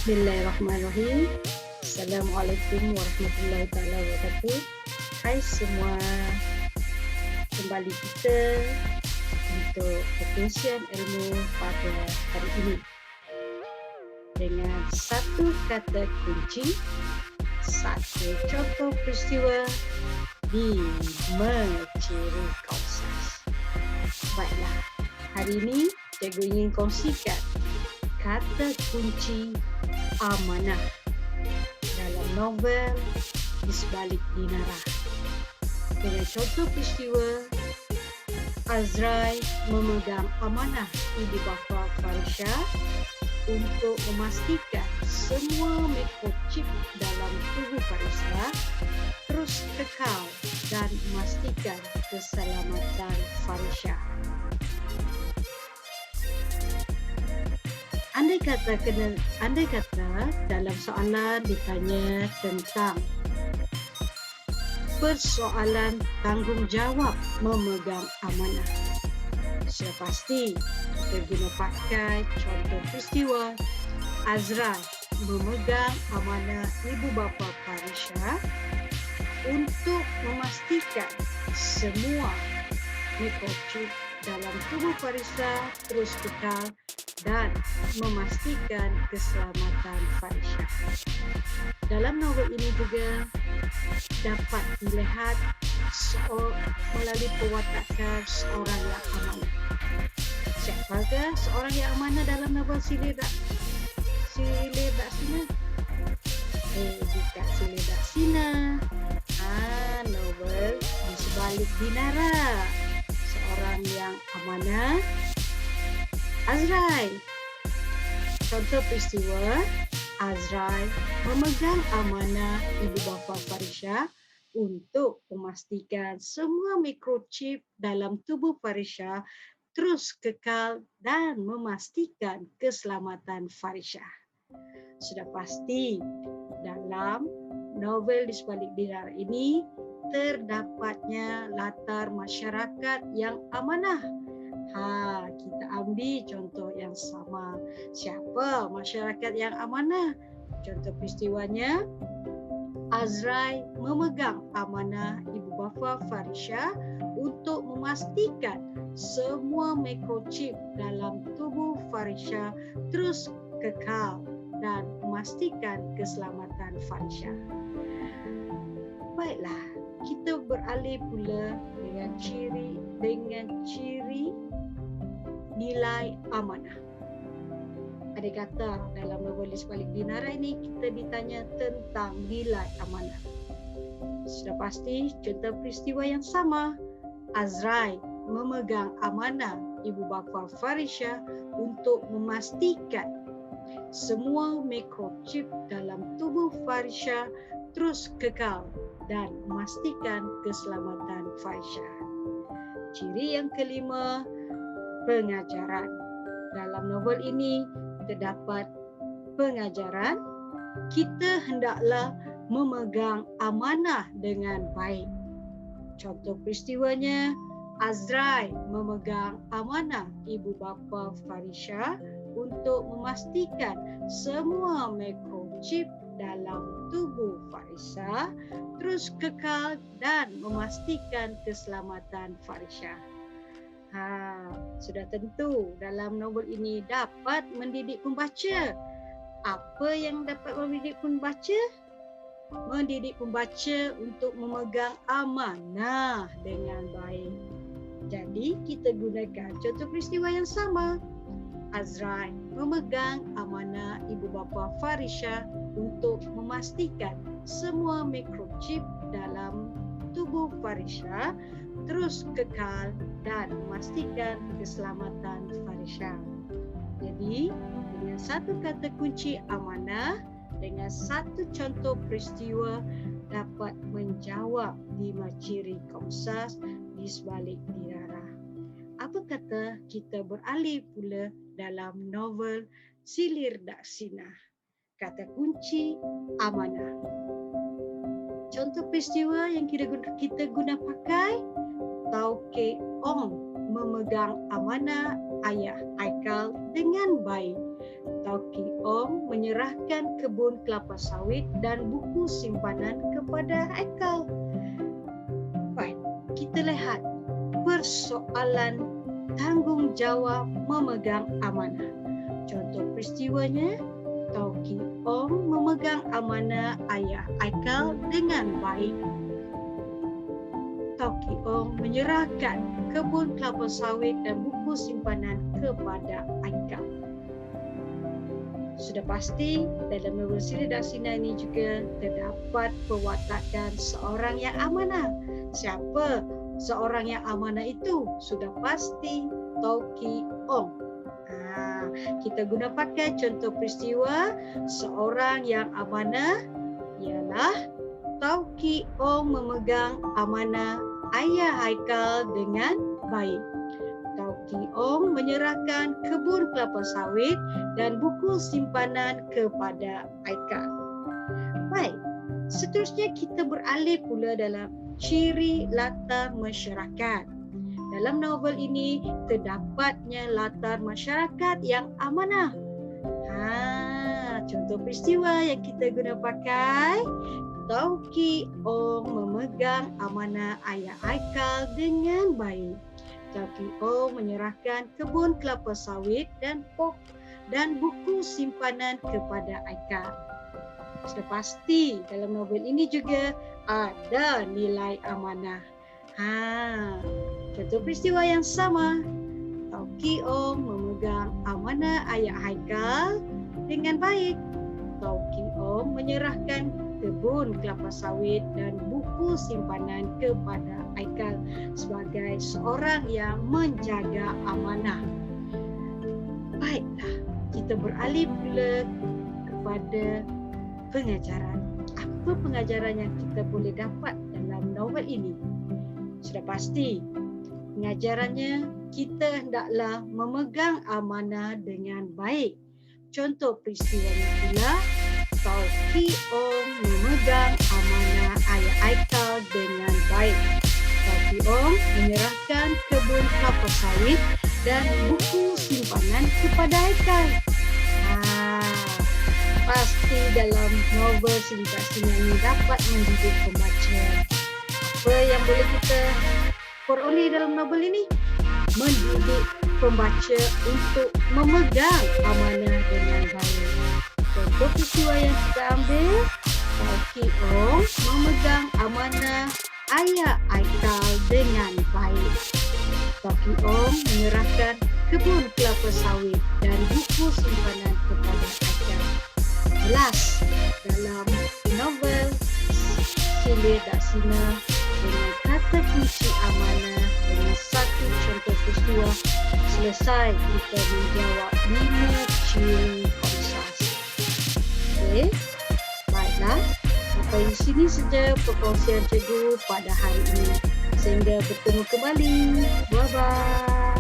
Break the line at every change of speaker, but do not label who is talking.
Bismillahirrahmanirrahim. Assalamualaikum warahmatullahi taala wabarakatuh. Hai semua, kembali kita untuk perkongsian ilmu pada hari ini dengan satu kata kunci, satu contoh peristiwa di Menciri Kausas. Baiklah, hari ini cikgu ingin kongsikan kata kunci amanah dalam novel Di Sebalik Dinara. Dengan contoh peristiwa, Azrai memegang amanah ibu bapa Farisha untuk memastikan semua mikrochip dalam tubuh Farisha terus kekal dan memastikan keselamatan Farisha. Andai kata dalam soalan ditanya tentang persoalan tanggungjawab memegang amanah, sudah pasti kita guna pakai contoh peristiwa Azrai memegang amanah ibu bapa Farisha untuk memastikan semua mikrochip dalam tubuh Farisha terus kekal dan memastikan keselamatan Farisha. Dalam novel ini juga dapat dilihat melalui perwatakan seorang yang amanah. Siapakah seorang yang amanah dalam novel Silir Daksina? Bukan Silir Daksina. Novel Di Sebalik Dinara. Seorang yang amanah, Azrai. Contoh peristiwa, Azrai memegang amanah ibu bapa Farisha untuk memastikan semua mikrochip dalam tubuh Farisha terus kekal dan memastikan keselamatan Farisha. Sudah pasti dalam novel Di Sebalik Dinara ini terdapatnya latar masyarakat yang amanah. Kita ambil contoh yang sama. Siapa masyarakat yang amanah? Contoh peristiwanya, Azrai memegang amanah ibu bapa Farisha untuk memastikan semua mikrochip dalam tubuh Farisha terus kekal dan memastikan keselamatan Farisha. Baiklah, kita beralih pula dengan ciri nilai amanah. Ada kata dalam novel Di Sebalik Dinara ini kita ditanya tentang nilai amanah. Sudah pasti contoh peristiwa yang sama. Azrai memegang amanah ibu bapa Farisha untuk memastikan semua mikrochip dalam tubuh Farisha terus kekal dan memastikan keselamatan Farisha. Ciri yang kelima, pengajaran. Dalam novel ini terdapat pengajaran kita hendaklah memegang amanah dengan baik. Contoh peristiwanya, Azrai memegang amanah ibu bapa Farisha untuk memastikan semua mikrochip dalam tubuh Farisha terus kekal dan memastikan keselamatan Farisha. Sudah tentu dalam novel ini dapat mendidik pembaca. Apa yang dapat mendidik pembaca? Mendidik pembaca untuk memegang amanah dengan baik. Jadi kita gunakan contoh peristiwa yang sama. Azrai memegang amanah ibu bapa Farisha untuk memastikan semua mikrochip dalam tubuh Farisha terus kekal dan memastikan keselamatan Farisha. Jadi, dengan satu kata kunci amanah, dengan satu contoh peristiwa dapat menjawab 5 ciri kausas di sebalik dinara. Apa kata kita beralih pula dalam novel Silir Daksina? Kata kunci amanah. Contoh peristiwa yang kita guna pakai, Tauke Ong memegang amanah ayah Aikal dengan baik. Tauki Ong menyerahkan kebun kelapa sawit dan buku simpanan kepada Haikal. Baik, kita lihat persoalan tanggungjawab memegang amanah. Contoh peristiwanya, Tauki Ong memegang amanah ayah Haikal dengan baik. Tauki Ong menyerahkan kebun kelapa sawit dan buku simpanan kepada Haikal. Sudah pasti dalam novel Sirih Daksina ini juga terdapat perwatakan seorang yang amanah. Siapa seorang yang amanah itu? Sudah pasti Tauki Ong. Kita guna pakai contoh peristiwa seorang yang amanah ialah Tauki Ong memegang amanah ayah Haikal dengan baik. Tauki Ong menyerahkan kebun kelapa sawit dan buku simpanan kepada Haikal. Baik, seterusnya kita beralih pula dalam ciri latar masyarakat. Dalam novel ini terdapatnya latar masyarakat yang amanah. Contoh peristiwa yang kita guna pakai, Tauki Ong memegang amanah ayah Haikal dengan baik. Tauki Ong menyerahkan kebun kelapa sawit dan buku simpanan kepada Haikal. Sudah pasti dalam novel ini juga ada nilai amanah. Contoh peristiwa yang sama, Tauki Ong memegang amanah ayah Haikal dengan baik. Tauki Ong menyerahkan kebun kelapa sawit dan buku simpanan kepada Haikal sebagai seorang yang menjaga amanah. Baiklah, kita beralih pula kepada pengajaran. Apa pengajaran yang kita boleh dapat dalam novel ini? Sudah pasti, pengajarannya kita hendaklah memegang amanah dengan baik. Contoh peristiwanya pula, Tauki Ong memegang amanah ayah Haikal dengan baik. Tauki Ong menyerahkan kebun kelapa sawit dan buku simpanan kepada Haikal. Pasti dalam novel Sirih Daksina ini dapat mendidik pembaca. Apa yang boleh kita peroleh dalam novel ini? Mendidik pembaca untuk memegang amanah dengan baik. Contoh peristiwa yang kita ambil, Tauki Ong memegang amanah ayah Haikal dengan baik. Tauki Ong menyerahkan kebun kelapa sawit dan buku simpanan kepada Haikal. Jelas dalam novel Sirih Daksina dengan kata kunci amanah dengan satu contoh peristiwa, selesai kita menjawab 5 ciri konsentrasi. Okey, baiklah. Sampai di sini saja perkongsian cikgu pada hari ini. Sehingga bertemu kembali. Bye-bye.